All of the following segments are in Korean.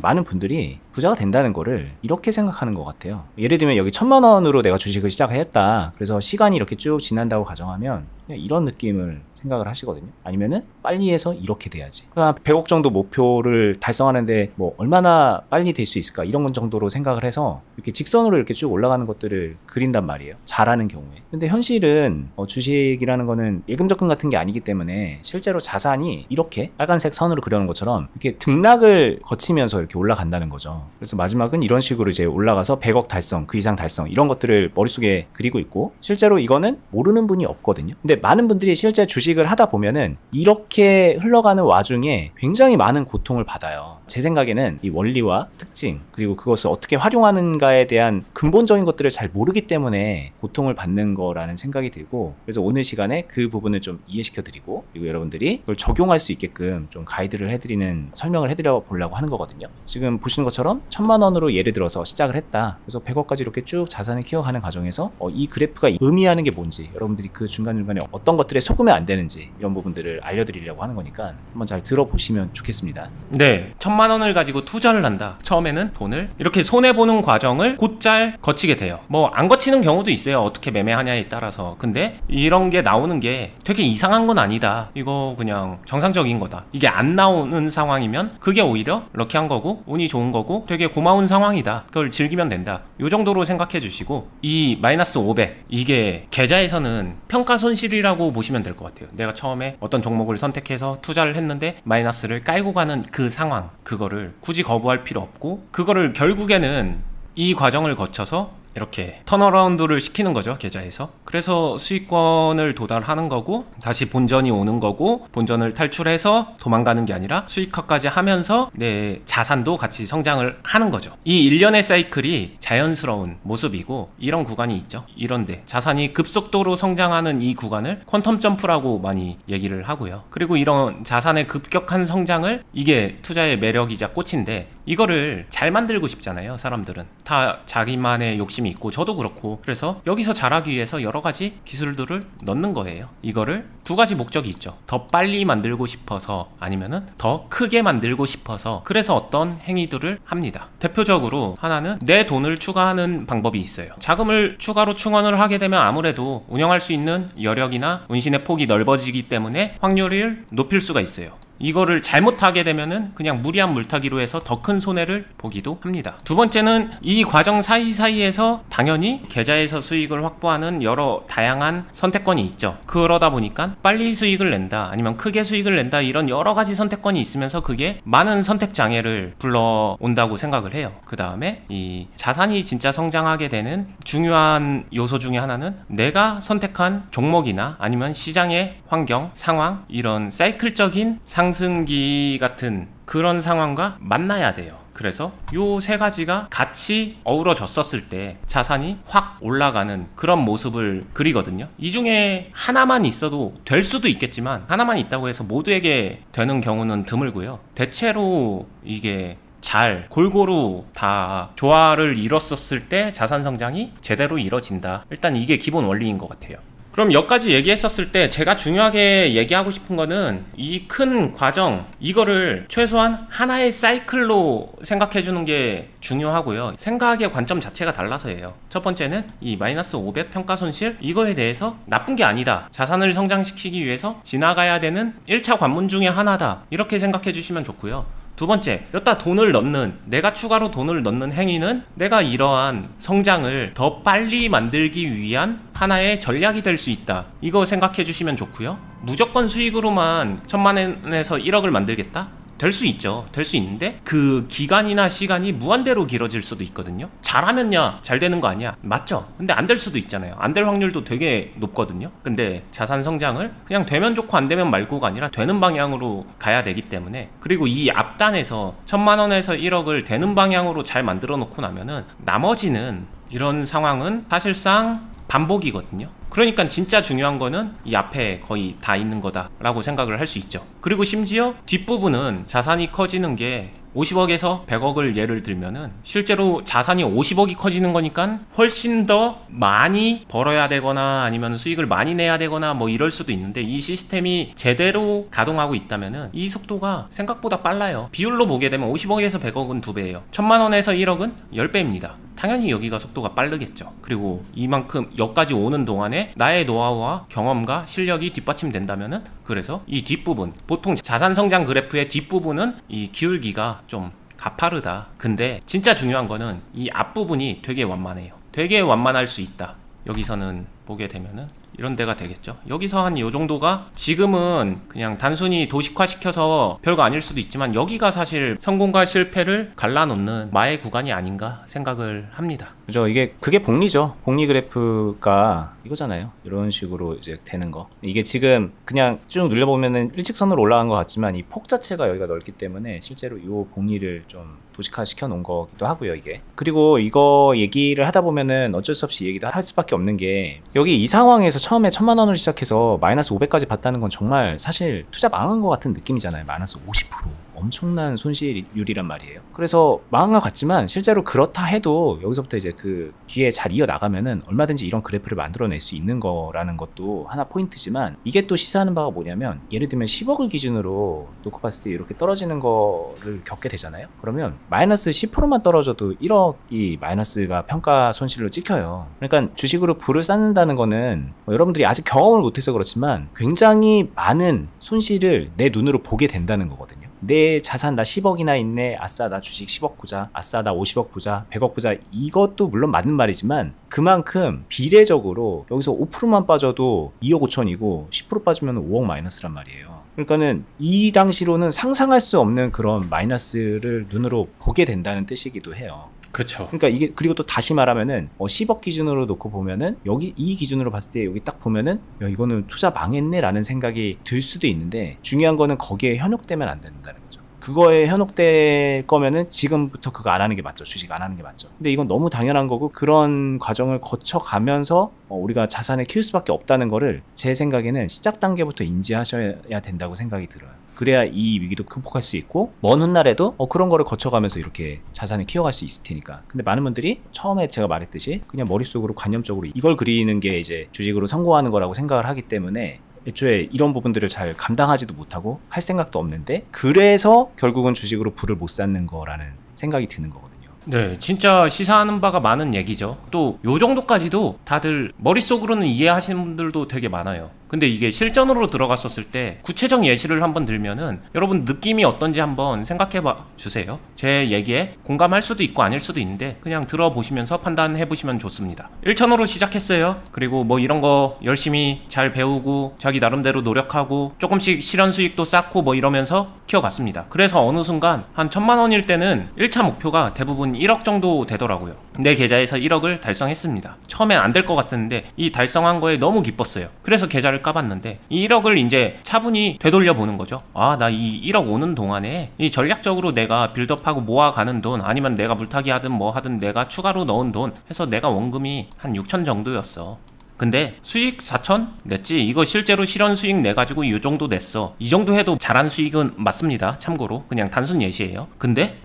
많은 분들이 부자가 된다는 거를 이렇게 생각하는 것 같아요. 예를 들면 여기 1000만 원으로 내가 주식을 시작을 했다. 그래서 시간이 이렇게 쭉 지난다고 가정하면 그냥 이런 느낌을 생각을 하시거든요. 아니면은 빨리 해서 이렇게 돼야지. 그냥 100억 정도 목표를 달성하는데 뭐 얼마나 빨리 될 수 있을까 이런 건 정도로 생각을 해서 이렇게 직선으로 이렇게 쭉 올라가는 것들을 그린단 말이에요. 잘하는 경우에. 근데 현실은 주식이라는 거는 예금 적금 같은 게 아니기 때문에 실제로 자산이 이렇게 빨간색 선으로 그려놓은 것처럼 이렇게 등락을 거치면서 이렇게 올라간다는 거죠. 그래서 마지막은 이런 식으로 이제 올라가서 100억 달성, 그 이상 달성 이런 것들을 머릿속에 그리고 있고 실제로 이거는 모르는 분이 없거든요. 근데 많은 분들이 실제 주식을 하다 보면은 이렇게 흘러가는 와중에 굉장히 많은 고통을 받아요. 제 생각에는 이 원리와 특징 그리고 그것을 어떻게 활용하는가에 대한 근본적인 것들을 잘 모르기 때문에 고통을 받는 거라는 생각이 들고 그래서 오늘 시간에 그 부분을 좀 이해시켜 드리고 그리고 여러분들이 그걸 적용할 수 있게끔 좀 가이드를 해드리는 설명을 해드려 보려고 하는 거거든요. 지금 보시는 것처럼 1000만 원으로 예를 들어서 시작을 했다. 그래서 100억까지 이렇게 쭉 자산을 키워가는 과정에서 이 그래프가 의미하는 게 뭔지 여러분들이 그 중간중간에 어떤 것들에 속으면 안 되는지 이런 부분들을 알려드리려고 하는 거니까 한번 잘 들어보시면 좋겠습니다. 네, 1000만 원을 가지고 투자를 한다. 처음에는 돈을 이렇게 손해보는 과정을 곧잘 거치게 돼요. 뭐 안 거치는 경우도 있어요. 어떻게 매매하냐에 따라서. 근데 이런 게 나오는 게 되게 이상한 건 아니다. 이거 그냥 정상적인 거다. 이게 안 나오는 상황이면 그게 오히려 럭키한 거고 운이 좋은 거고 되게 고마운 상황이다. 그걸 즐기면 된다. 요 정도로 생각해 주시고 이 마이너스 500 이게 계좌에서는 평가 손실이라고 보시면 될 것 같아요. 내가 처음에 어떤 종목을 선택해서 투자를 했는데 마이너스를 깔고 가는 그 상황 그거를 굳이 거부할 필요 없고 그거를 결국에는 이 과정을 거쳐서 이렇게 턴어라운드를 시키는 거죠, 계좌에서. 그래서 수익권을 도달하는 거고 다시 본전이 오는 거고 본전을 탈출해서 도망가는 게 아니라 수익화까지 하면서 내 자산도 같이 성장을 하는 거죠. 이 일련의 사이클이 자연스러운 모습이고 이런 구간이 있죠. 이런데 자산이 급속도로 성장하는 이 구간을 퀀텀 점프라고 많이 얘기를 하고요. 그리고 이런 자산의 급격한 성장을 이게 투자의 매력이자 꽃인데 이거를 잘 만들고 싶잖아요. 사람들은 다 자기만의 욕심이 있고 저도 그렇고 그래서 여기서 잘하기 위해서 여러 가지 기술들을 넣는 거예요. 이거를 두 가지 목적이 있죠. 더 빨리 만들고 싶어서 아니면은 더 크게 만들고 싶어서 그래서 어떤 행위들을 합니다. 대표적으로 하나는 내 돈을 추가하는 방법이 있어요. 자금을 추가로 충원을 하게 되면 아무래도 운영할 수 있는 여력이나 운신의 폭이 넓어지기 때문에 확률을 높일 수가 있어요. 이거를 잘못하게 되면은 그냥 무리한 물타기로 해서 더 큰 손해를 보기도 합니다. 두 번째는 이 과정 사이사이에서 당연히 계좌에서 수익을 확보하는 여러 다양한 선택권이 있죠. 그러다 보니까 빨리 수익을 낸다 아니면 크게 수익을 낸다 이런 여러 가지 선택권이 있으면서 그게 많은 선택 장애를 불러온다고 생각을 해요. 그 다음에 이 자산이 진짜 성장하게 되는 중요한 요소 중에 하나는 내가 선택한 종목이나 아니면 시장의 환경, 상황 이런 사이클적인 상승기 같은 그런 상황과 만나야 돼요. 그래서 요 세 가지가 같이 어우러졌었을 때 자산이 확 올라가는 그런 모습을 그리거든요. 이 중에 하나만 있어도 될 수도 있겠지만 하나만 있다고 해서 모두에게 되는 경우는 드물고요. 대체로 이게 잘 골고루 다 조화를 이뤘었을 때 자산 성장이 제대로 이뤄진다. 일단 이게 기본 원리인 것 같아요. 그럼 여기까지 얘기했었을 때 제가 중요하게 얘기하고 싶은 거는 이 큰 과정 이거를 최소한 하나의 사이클로 생각해 주는 게 중요하고요. 생각의 관점 자체가 달라서예요. 첫 번째는 이 마이너스 500 평가 손실 이거에 대해서 나쁜 게 아니다. 자산을 성장시키기 위해서 지나가야 되는 1차 관문 중에 하나다. 이렇게 생각해 주시면 좋고요. 두 번째, 여기다 돈을 넣는, 내가 추가로 돈을 넣는 행위는 내가 이러한 성장을 더 빨리 만들기 위한 하나의 전략이 될 수 있다. 이거 생각해 주시면 좋고요. 무조건 수익으로만 1000만 원에서 1억을 만들겠다? 될 수 있죠. 될 수 있는데 그 기간이나 시간이 무한대로 길어질 수도 있거든요. 잘하면야 잘 되는 거 아니야? 맞죠? 근데 안 될 수도 있잖아요. 안 될 확률도 되게 높거든요. 근데 자산 성장을 그냥 되면 좋고 안 되면 말고가 아니라 되는 방향으로 가야 되기 때문에 그리고 이 앞단에서 1000만 원에서 1억을 되는 방향으로 잘 만들어 놓고 나면은 나머지는 이런 상황은 사실상 반복이거든요. 그러니까 진짜 중요한 거는 이 앞에 거의 다 있는 거다라고 생각을 할 수 있죠. 그리고 심지어 뒷부분은 자산이 커지는 게 50억에서 100억을 예를 들면은 실제로 자산이 50억이 커지는 거니까 훨씬 더 많이 벌어야 되거나 아니면 수익을 많이 내야 되거나 뭐 이럴 수도 있는데, 이 시스템이 제대로 가동하고 있다면은 이 속도가 생각보다 빨라요. 비율로 보게 되면 50억에서 100억은 2배예요. 1000만 원에서 1억은 10배입니다. 당연히 여기가 속도가 빠르겠죠. 그리고 이만큼 여기까지 오는 동안에 나의 노하우와 경험과 실력이 뒷받침된다면은, 그래서 이 뒷부분, 보통 자산 성장 그래프의 뒷부분은 이 기울기가 좀 가파르다. 근데 진짜 중요한 거는 이 앞부분이 되게 완만해요. 되게 완만할 수 있다. 여기서는 보게 되면은 이런 데가 되겠죠. 여기서 한 요 정도가 지금은 그냥 단순히 도식화시켜서 별거 아닐 수도 있지만, 여기가 사실 성공과 실패를 갈라놓는 마의 구간이 아닌가 생각을 합니다. 그죠. 그게 복리죠. 복리 그래프가 이거잖아요. 이런 식으로 이제 되는 거. 이게 지금 그냥 쭉 눌려보면은 일직선으로 올라간 것 같지만 이 폭 자체가 여기가 넓기 때문에 실제로 이 복리를 좀 도식화 시켜 놓은 거기도 하고요, 이게. 그리고 이거 얘기를 하다 보면은 어쩔 수 없이 얘기도 할 수밖에 없는 게, 여기 이 상황에서 처음에 1000만 원을 시작해서 마이너스 500까지 봤다는 건 정말 사실 투자 망한 것 같은 느낌이잖아요. 마이너스 50%. 엄청난 손실률이란 말이에요. 그래서 망한 것 같지만 실제로 그렇다 해도 여기서부터 이제 그 뒤에 잘 이어나가면은 얼마든지 이런 그래프를 만들어낼 수 있는 거라는 것도 하나 포인트지만, 이게 또 시사하는 바가 뭐냐면, 예를 들면 10억을 기준으로 놓고 봤을 때 이렇게 떨어지는 거를 겪게 되잖아요. 그러면 마이너스 10%만 떨어져도 1억이 마이너스가 평가 손실로 찍혀요. 그러니까 주식으로 부를 쌓는다는 거는 여러분들이 아직 경험을 못해서 그렇지만 굉장히 많은 손실을 내 눈으로 보게 된다는 거거든요. 내 자산 나 10억이나 있네, 아싸 나 주식 10억 부자, 아싸 나 50억 부자, 100억 부자, 이것도 물론 맞는 말이지만 그만큼 비례적으로 여기서 5%만 빠져도 2억 5천이고 10% 빠지면 5억 마이너스란 말이에요. 그러니까는 이 당시로는 상상할 수 없는 그런 마이너스를 눈으로 보게 된다는 뜻이기도 해요. 그렇죠. 그러니까 이게, 그리고 또 다시 말하면은 10억 기준으로 놓고 보면은 여기 이 기준으로 봤을 때 여기 딱 보면은 야, 이거는 투자 망했네라는 생각이 들 수도 있는데, 중요한 거는 거기에 현혹되면 안 된다는 거죠. 그거에 현혹될 거면은 지금부터 그거 안 하는 게 맞죠. 주식 안 하는 게 맞죠. 근데 이건 너무 당연한 거고, 그런 과정을 거쳐가면서 우리가 자산을 키울 수밖에 없다는 거를 제 생각에는 시작 단계부터 인지하셔야 된다고 생각이 들어요. 그래야 이 위기도 극복할 수 있고, 먼 훗날에도 그런 거를 거쳐가면서 이렇게 자산을 키워갈 수 있을 테니까. 근데 많은 분들이 처음에 제가 말했듯이 그냥 머릿속으로 관념적으로 이걸 그리는 게 이제 주식으로 성공하는 거라고 생각을 하기 때문에 애초에 이런 부분들을 잘 감당하지도 못하고 할 생각도 없는데, 그래서 결국은 주식으로 부를 못 쌓는 거라는 생각이 드는 거거든요. 네, 진짜 시사하는 바가 많은 얘기죠. 또 요 정도까지도 다들 머릿속으로는 이해하시는 분들도 되게 많아요. 근데 이게 실전으로 들어갔었을 때 구체적 예시를 한번 들면은 여러분 느낌이 어떤지 한번 생각해봐 주세요. 제 얘기에 공감할 수도 있고 아닐 수도 있는데 그냥 들어보시면서 판단해 보시면 좋습니다. 1천으로 시작했어요. 그리고 뭐 이런 거 열심히 잘 배우고 자기 나름대로 노력하고 조금씩 실현 수익도 쌓고 뭐 이러면서 키워갔습니다. 그래서 어느 순간 한 1000만 원일 때는 1차 목표가 대부분 1억 정도 되더라고요. 내 계좌에서 1억을 달성했습니다. 처음엔 안 될 것 같았는데 이 달성한 거에 너무 기뻤어요. 그래서 계좌를 까봤는데 이 1억을 이제 차분히 되돌려 보는 거죠. 아, 나 이 1억 오는 동안에 이 전략적으로 내가 빌드업하고 모아가는 돈, 아니면 내가 물타기 하든 뭐 하든 내가 추가로 넣은 돈 해서 내가 원금이 한 6천 정도였어. 근데 수익 4천 냈지. 이거 실제로 실현 수익 내가지고 이 정도 냈어. 이 정도 해도 잘한 수익은 맞습니다. 참고로 그냥 단순 예시예요. 근데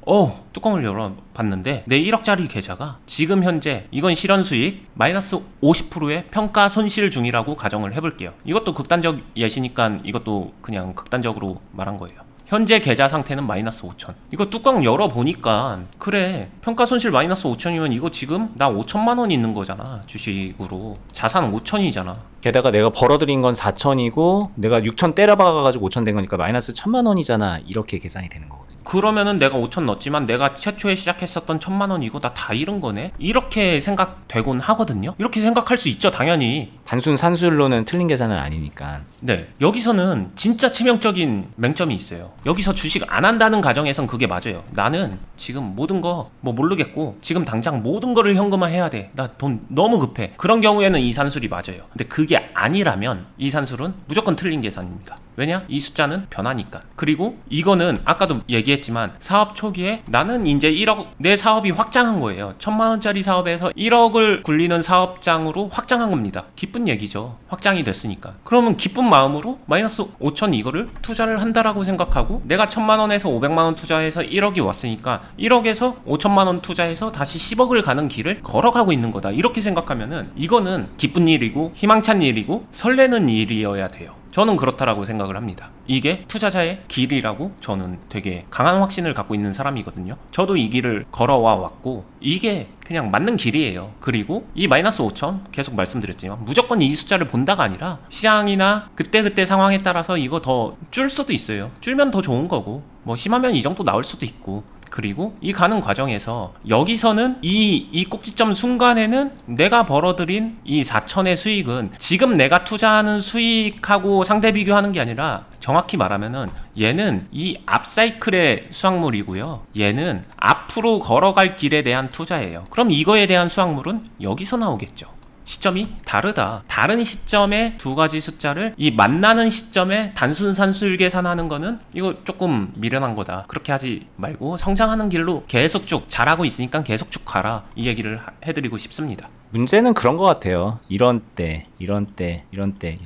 뚜껑을 열어봤는데 내 1억짜리 계좌가 지금 현재, 이건 실현 수익 마이너스 50%의 평가 손실 중이라고 가정을 해볼게요. 이것도 극단적 예시니까 이것도 그냥 극단적으로 말한 거예요. 현재 계좌 상태는 마이너스 5천. 이거 뚜껑 열어보니까 그래, 평가 손실 마이너스 5천이면 이거 지금 나 5천만 원 있는 거잖아. 주식으로 자산 5천이잖아. 게다가 내가 벌어들인 건 4천이고 내가 6천 때려박아가지고 5천 된 거니까 마이너스 1000만 원이잖아. 이렇게 계산이 되는 거거든요. 그러면은 내가 5천 넣었지만 내가 최초에 시작했었던 1000만 원 이거 나 다 잃은 거네? 이렇게 생각되곤 하거든요. 이렇게 생각할 수 있죠, 당연히. 단순 산술로는 틀린 계산은 아니니까. 네, 여기서는 진짜 치명적인 맹점이 있어요. 여기서 주식 안 한다는 가정에선 그게 맞아요. 나는 지금 모든 거 뭐 모르겠고 지금 당장 모든 거를 현금화해야 돼. 나 돈 너무 급해. 그런 경우에는 이 산술이 맞아요. 근데 그게 아니라면 이 산술은 무조건 틀린 계산입니다. 왜냐? 이 숫자는 변하니까. 그리고 이거는 아까도 얘기했지만 사업 초기에 나는 이제 1억 내 사업이 확장한 거예요. 1000만 원짜리 사업에서 1억을 굴리는 사업장으로 확장한 겁니다. 기쁜 얘기죠. 확장이 됐으니까. 그러면 기쁜 마음으로 마이너스 5천 이거를 투자를 한다라고 생각하고 내가 1000만 원에서 500만 원 투자해서 1억이 왔으니까 1억에서 5천만 원 투자해서 다시 10억을 가는 길을 걸어가고 있는 거다. 이렇게 생각하면은 이거는 기쁜 일이고 희망찬 일이고 설레는 일이어야 돼요. 저는 그렇다라고 생각을 합니다. 이게 투자자의 길이라고 저는 되게 강한 확신을 갖고 있는 사람이거든요. 저도 이 길을 걸어와 왔고 이게 그냥 맞는 길이에요. 그리고 이 마이너스 5천 계속 말씀드렸지만 무조건 이 숫자를 본다가 아니라 시장이나 그때그때 상황에 따라서 이거 더 줄 수도 있어요. 줄면 더 좋은 거고 뭐 심하면 이 정도 나올 수도 있고 그리고 이 가는 과정에서 여기서는 이 꼭지점 순간에는 내가 벌어들인 이 4천의 수익은 지금 내가 투자하는 수익하고 상대 비교하는 게 아니라 정확히 말하면은 얘는 이 앞사이클의 수확물이고요. 얘는 앞으로 걸어갈 길에 대한 투자예요. 그럼 이거에 대한 수확물은 여기서 나오겠죠. 시점이 다르다. 다른 시점에 두 가지 숫자를 이 만나는 시점에 단순 산술 계산하는 거는 이거 조금 미련한 거다. 그렇게 하지 말고 성장하는 길로 계속 쭉 잘하고 있으니까 계속 쭉 가라. 이 얘기를 해드리고 싶습니다. 문제는 그런 것 같아요. 이런 때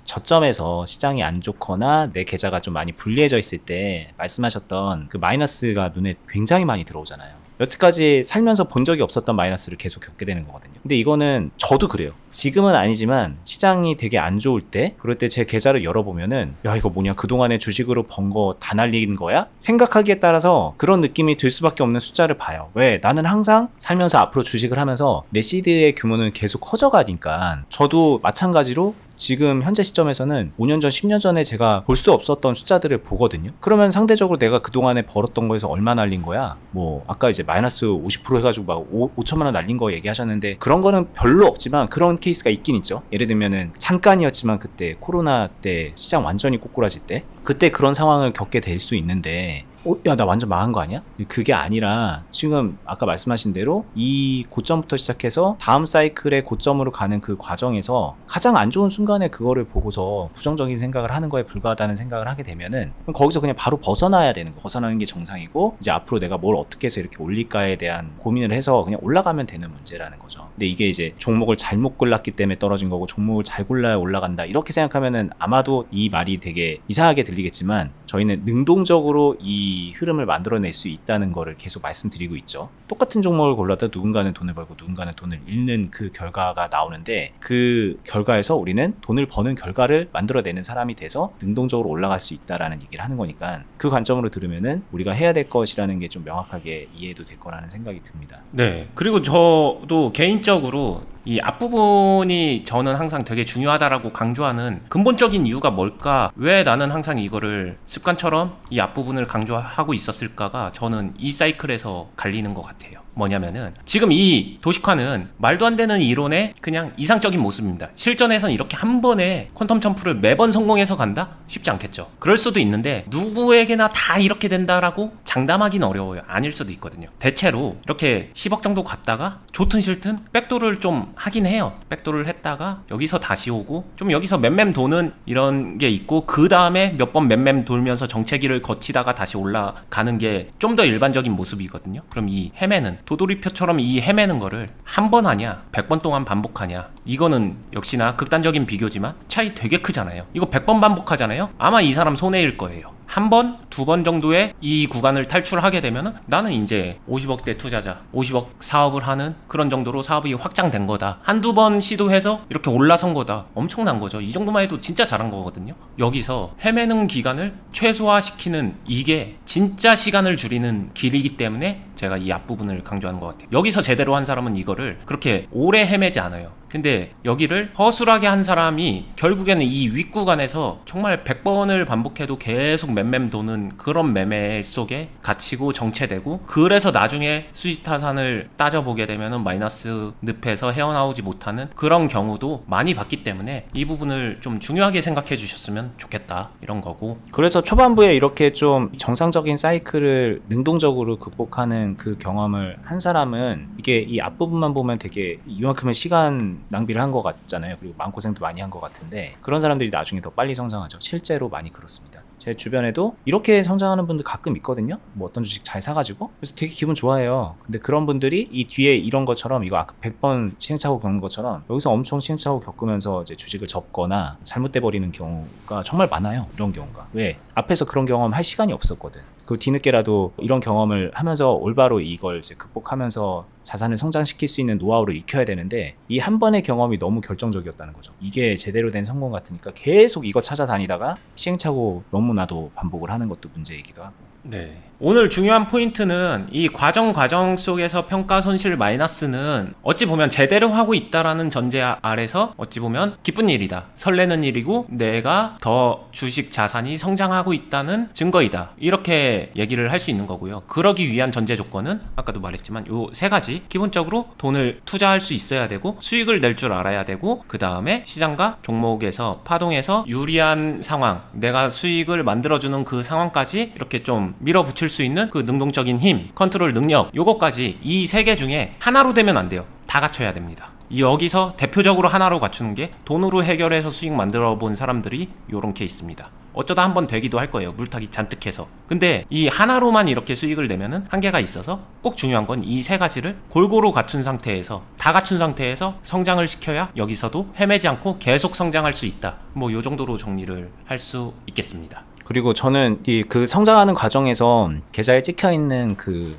저점에서 시장이 안 좋거나 내 계좌가 좀 많이 불리해져 있을 때 말씀하셨던 그 마이너스가 눈에 굉장히 많이 들어오잖아요. 여태까지 살면서 본 적이 없었던 마이너스를 계속 겪게 되는 거거든요. 근데 이거는 저도 그래요. 지금은 아니지만 시장이 되게 안 좋을 때 그럴 때 제 계좌를 열어보면은 야 이거 뭐냐 그동안에 주식으로 번 거 다 날린 거야? 생각하기에 따라서 그런 느낌이 들 수밖에 없는 숫자를 봐요. 왜? 나는 항상 살면서 앞으로 주식을 하면서 내 시드의 규모는 계속 커져가니까 저도 마찬가지로 지금 현재 시점에서는 5년 전, 10년 전에 제가 볼 수 없었던 숫자들을 보거든요. 그러면 상대적으로 내가 그동안에 벌었던 거에서 얼마 날린 거야? 뭐 아까 이제 마이너스 50% 해가지고 막 5천만 원 날린 거 얘기하셨는데 그런 거는 별로 없지만 그런 케이스가 있긴 있죠. 예를 들면은 잠깐이었지만 그때 코로나 때 시장 완전히 꼬꾸라질 때 그때 그런 상황을 겪게 될 수 있는데 야, 나 완전 망한 거 아니야? 그게 아니라 지금 아까 말씀하신 대로 이 고점부터 시작해서 다음 사이클의 고점으로 가는 그 과정에서 가장 안 좋은 순간에 그거를 보고서 부정적인 생각을 하는 거에 불과하다는 생각을 하게 되면은 거기서 그냥 바로 벗어나야 되는 거. 벗어나는 게 정상이고 이제 앞으로 내가 뭘 어떻게 해서 이렇게 올릴까에 대한 고민을 해서 그냥 올라가면 되는 문제라는 거죠. 근데 이게 이제 종목을 잘못 골랐기 때문에 떨어진 거고 종목을 잘 골라야 올라간다. 이렇게 생각하면은 아마도 이 말이 되게 이상하게 들리겠지만 저희는 능동적으로 이 흐름을 만들어낼 수 있다는 거를 계속 말씀드리고 있죠. 똑같은 종목을 골라도 누군가는 돈을 벌고 누군가는 돈을 잃는 그 결과가 나오는데 그 결과에서 우리는 돈을 버는 결과를 만들어내는 사람이 돼서 능동적으로 올라갈 수 있다라는 얘기를 하는 거니까 그 관점으로 들으면은 우리가 해야 될 것이라는 게 좀 명확하게 이해도 될 거라는 생각이 듭니다. 네. 그리고 저도 개인적으로 이 앞부분이 저는 항상 되게 중요하다라고 강조하는 근본적인 이유가 뭘까? 왜 나는 항상 이거를 습관처럼 이 앞부분을 강조하고 있었을까가 저는 이 사이클에서 갈리는 것 같아요. 뭐냐면은 지금 이 도식화는 말도 안 되는 이론의 그냥 이상적인 모습입니다. 실전에선 이렇게 한 번에 퀀텀 점프를 매번 성공해서 간다? 쉽지 않겠죠. 그럴 수도 있는데 누구에게나 다 이렇게 된다라고 장담하기는 어려워요. 아닐 수도 있거든요. 대체로 이렇게 10억 정도 갔다가 좋든 싫든 백도를 좀 하긴 해요. 백도를 했다가 여기서 다시 오고 좀 여기서 맴맴 도는 이런 게 있고 그 다음에 몇 번 맴맴 돌면서 정체기를 거치다가 다시 올라가는 게 좀 더 일반적인 모습이거든요. 그럼 이 헤매는 도돌이표처럼 이 헤매는 거를 한 번 하냐 100번 동안 반복하냐 이거는 역시나 극단적인 비교지만 차이 되게 크잖아요. 이거 100번 반복하잖아요. 아마 이 사람 손해일 거예요. 한 번, 두 번 정도의 이 구간을 탈출하게 되면은 나는 이제 50억대 투자자, 50억 사업을 하는 그런 정도로 사업이 확장된 거다. 한두 번 시도해서 이렇게 올라선 거다. 엄청난 거죠. 이 정도만 해도 진짜 잘한 거거든요. 여기서 헤매는 기간을 최소화시키는 이게 진짜 시간을 줄이는 길이기 때문에 제가 이 앞부분을 강조하는 것 같아요. 여기서 제대로 한 사람은 이거를 그렇게 오래 헤매지 않아요. 근데 여기를 허술하게 한 사람이 결국에는 이 윗구간에서 정말 100번을 반복해도 계속 맴맴 도는 그런 매매 속에 갇히고 정체되고 그래서 나중에 수지타산을 따져보게 되면은 마이너스 늪에서 헤어나오지 못하는 그런 경우도 많이 봤기 때문에 이 부분을 좀 중요하게 생각해 주셨으면 좋겠다 이런 거고. 그래서 초반부에 이렇게 좀 정상적인 사이클을 능동적으로 극복하는 하는 그 경험을 한 사람은 이게 이 앞부분만 보면 되게 이만큼의 시간 낭비를 한 것 같잖아요. 그리고 마음고생도 많이 한 것 같은데 그런 사람들이 나중에 더 빨리 성장하죠. 실제로 많이 그렇습니다. 제 주변에도 이렇게 성장하는 분들 가끔 있거든요. 뭐 어떤 주식 잘 사가지고 그래서 되게 기분 좋아해요. 근데 그런 분들이 이 뒤에 이런 것처럼 이거 아까 100번 시행착오 겪는 것처럼 여기서 엄청 시행착오 겪으면서 이제 주식을 접거나 잘못돼 버리는 경우가 정말 많아요. 이런 경우가. 왜? 앞에서 그런 경험 할 시간이 없었거든. 그 뒤늦게라도 이런 경험을 하면서 올바로 이걸 이제 극복하면서 자산을 성장시킬 수 있는 노하우를 익혀야 되는데 이 한 번의 경험이 너무 결정적이었다는 거죠. 이게 제대로 된 성공 같으니까 계속 이거 찾아다니다가 시행착오 너무나도 반복을 하는 것도 문제이기도 하고. 네. 오늘 중요한 포인트는 이 과정 속에서 평가 손실 마이너스는 어찌 보면 제대로 하고 있다라는 전제 아래서 어찌 보면 기쁜 일이다. 설레는 일이고 내가 더 주식 자산이 성장하고 있다는 증거이다. 이렇게 얘기를 할 수 있는 거고요. 그러기 위한 전제 조건은 아까도 말했지만 요 세 가지. 기본적으로 돈을 투자할 수 있어야 되고 수익을 낼 줄 알아야 되고 그 다음에 시장과 종목에서 파동에서 유리한 상황, 내가 수익을 만들어주는 그 상황까지 이렇게 좀 밀어붙일 수 있는 그 능동적인 힘, 컨트롤 능력, 요거까지 이 세 개 중에 하나로 되면 안 돼요. 다 갖춰야 됩니다. 여기서 대표적으로 하나로 갖추는 게 돈으로 해결해서 수익 만들어 본 사람들이 요런 케이스입니다. 어쩌다 한번 되기도 할 거예요. 물타기 잔뜩 해서. 근데 이 하나로만 이렇게 수익을 내면은 한계가 있어서 꼭 중요한 건 이 세 가지를 골고루 갖춘 상태에서, 다 갖춘 상태에서 성장을 시켜야 여기서도 헤매지 않고 계속 성장할 수 있다. 뭐 요 정도로 정리를 할 수 있겠습니다. 그리고 저는 그 성장하는 과정에서 계좌에 찍혀있는 그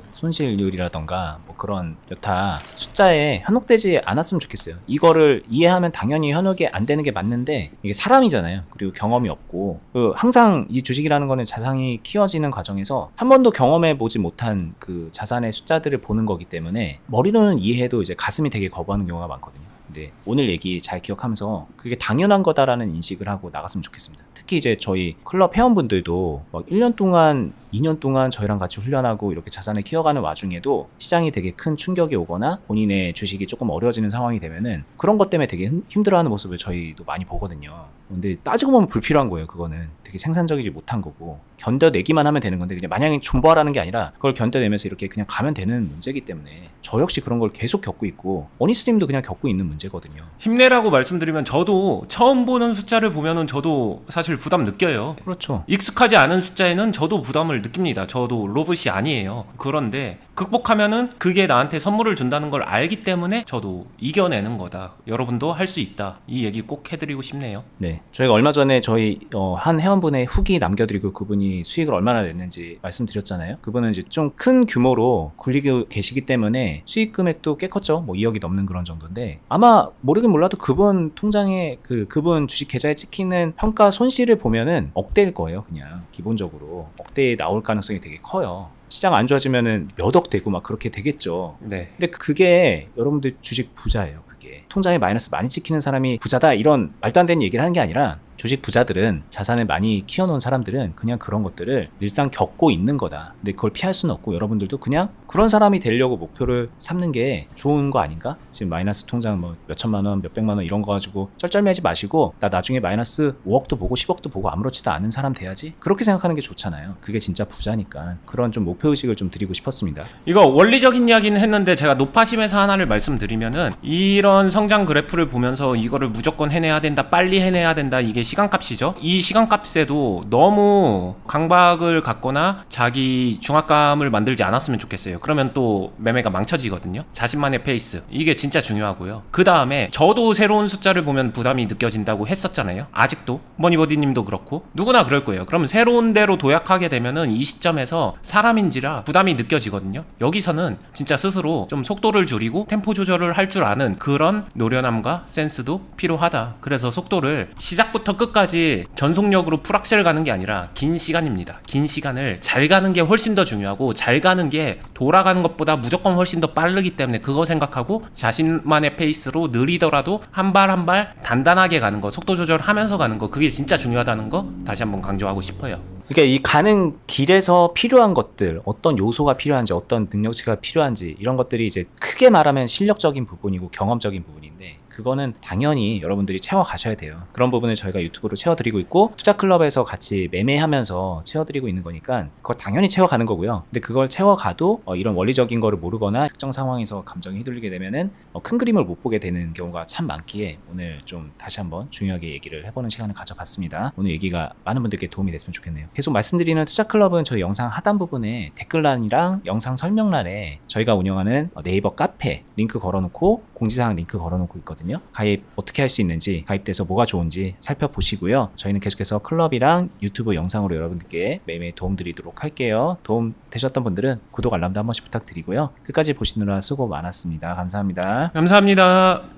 손실률이라던가 뭐 그런 여타 숫자에 현혹되지 않았으면 좋겠어요. 이거를 이해하면 당연히 현혹이 안 되는 게 맞는데 이게 사람이잖아요. 그리고 경험이 없고 항상 이 주식이라는 거는 자산이 키워지는 과정에서 한 번도 경험해 보지 못한 그 자산의 숫자들을 보는 거기 때문에 머리로는 이해해도 이제 가슴이 되게 거부하는 경우가 많거든요. 근데 오늘 얘기 잘 기억하면서 그게 당연한 거다라는 인식을 하고 나갔으면 좋겠습니다. 특히 이제 저희 클럽 회원분들도 막 1년 동안 2년 동안 저희랑 같이 훈련하고 이렇게 자산을 키워가는 와중에도 시장이 되게 큰 충격이 오거나 본인의 주식이 조금 어려워지는 상황이 되면은 그런 것 때문에 되게 힘들어하는 모습을 저희도 많이 보거든요. 근데 따지고 보면 불필요한 거예요. 그거는 되게 생산적이지 못한 거고 견뎌내기만 하면 되는 건데 그냥 마냥 존버하라는 게 아니라 그걸 견뎌내면서 이렇게 그냥 가면 되는 문제이기 때문에 저 역시 그런 걸 계속 겪고 있고 어니스님도 그냥 겪고 있는 문제거든요. 힘내라고 말씀드리면 저도 처음 보는 숫자를 보면은 저도 사실 부담 느껴요. 그렇죠. 익숙하지 않은 숫자에는 저도 부담을 느낍니다. 저도 로봇이 아니에요. 그런데 극복하면은 그게 나한테 선물을 준다는 걸 알기 때문에 저도 이겨내는 거다. 여러분도 할 수 있다. 이 얘기 꼭 해드리고 싶네요. 네, 저희가 얼마 전에 저희 한 회원분의 후기 남겨드리고 그분이 수익을 얼마나 냈는지 말씀드렸잖아요. 그분은 이제 좀 큰 규모로 굴리고 계시기 때문에 수익 금액도 꽤 컸죠. 뭐 2억이 넘는 그런 정도인데 아마 모르긴 몰라도 그분 통장에 그분 주식 계좌에 찍히는 평가 손실을 보면은 억대일 거예요. 그냥 기본적으로 억대에 나올 가능성이 되게 커요. 시장 안 좋아지면은 몇 억 되고 막 그렇게 되겠죠. 네. 근데 그게 여러분들 주식 부자예요. 그게 통장에 마이너스 많이 찍히는 사람이 부자다 이런 말도 안 되는 얘기를 하는 게 아니라 주식 부자들은 자산을 많이 키워놓은 사람들은 그냥 그런 것들을 늘상 겪고 있는 거다. 근데 그걸 피할 수는 없고 여러분들도 그냥 그런 사람이 되려고 목표를 삼는 게 좋은 거 아닌가? 지금 마이너스 통장 뭐 몇천만 원, 몇백만 원 이런 거 가지고 쩔쩔매지 마시고 나 나중에 마이너스 5억도 보고 10억도 보고 아무렇지도 않은 사람 돼야지? 그렇게 생각하는 게 좋잖아요. 그게 진짜 부자니까. 그런 좀 목표의식을 좀 드리고 싶었습니다. 이거 원리적인 이야기는 했는데 제가 노파심에서 하나를 말씀드리면은 이런 성장 그래프를 보면서 이거를 무조건 해내야 된다, 빨리 해내야 된다, 이게 시간값이죠. 이 시간값에도 너무 강박을 갖거나 자기 중압감을 만들지 않았으면 좋겠어요. 그러면 또 매매가 망쳐지거든요. 자신만의 페이스, 이게 진짜 중요하고요. 그 다음에 저도 새로운 숫자를 보면 부담이 느껴진다고 했었잖아요. 아직도 머니버디님도 그렇고 누구나 그럴 거예요. 그러면 새로운 대로 도약하게 되면은 이 시점에서 사람인지라 부담이 느껴지거든요. 여기서는 진짜 스스로 좀 속도를 줄이고 템포 조절을 할 줄 아는 그런 노련함과 센스도 필요하다. 그래서 속도를 시작부터 끝까지 전속력으로 풀악셀 가는 게 아니라 긴 시간입니다. 긴 시간을 잘 가는 게 훨씬 더 중요하고 잘 가는 게 돌아가는 것보다 무조건 훨씬 더 빠르기 때문에 그거 생각하고 자신만의 페이스로 느리더라도 한 발 한 발 단단하게 가는 거, 속도 조절하면서 가는 거, 그게 진짜 중요하다는 거 다시 한번 강조하고 싶어요. 그러니까 이 가는 길에서 필요한 것들, 어떤 요소가 필요한지, 어떤 능력치가 필요한지 이런 것들이 이제 크게 말하면 실력적인 부분이고 경험적인 부분인데 그거는 당연히 여러분들이 채워 가셔야 돼요. 그런 부분을 저희가 유튜브로 채워드리고 있고 투자클럽에서 같이 매매하면서 채워드리고 있는 거니까 그거 당연히 채워가는 거고요. 근데 그걸 채워가도 이런 원리적인 거를 모르거나 특정 상황에서 감정이 휘둘리게 되면은 큰 그림을 못 보게 되는 경우가 참 많기에 오늘 좀 다시 한번 중요하게 얘기를 해보는 시간을 가져봤습니다. 오늘 얘기가 많은 분들께 도움이 됐으면 좋겠네요. 계속 말씀드리는 투자클럽은 저희 영상 하단 부분에 댓글란이랑 영상 설명란에 저희가 운영하는 네이버 카페 링크 걸어놓고 공지사항 링크 걸어놓고 있거든요. 가입 어떻게 할 수 있는지, 가입돼서 뭐가 좋은지 살펴보시고요. 저희는 계속해서 클럽이랑 유튜브 영상으로 여러분들께 매일매일 도움 드리도록 할게요. 도움 되셨던 분들은 구독 알람도 한 번씩 부탁드리고요. 끝까지 보시느라 수고 많았습니다. 감사합니다. 감사합니다.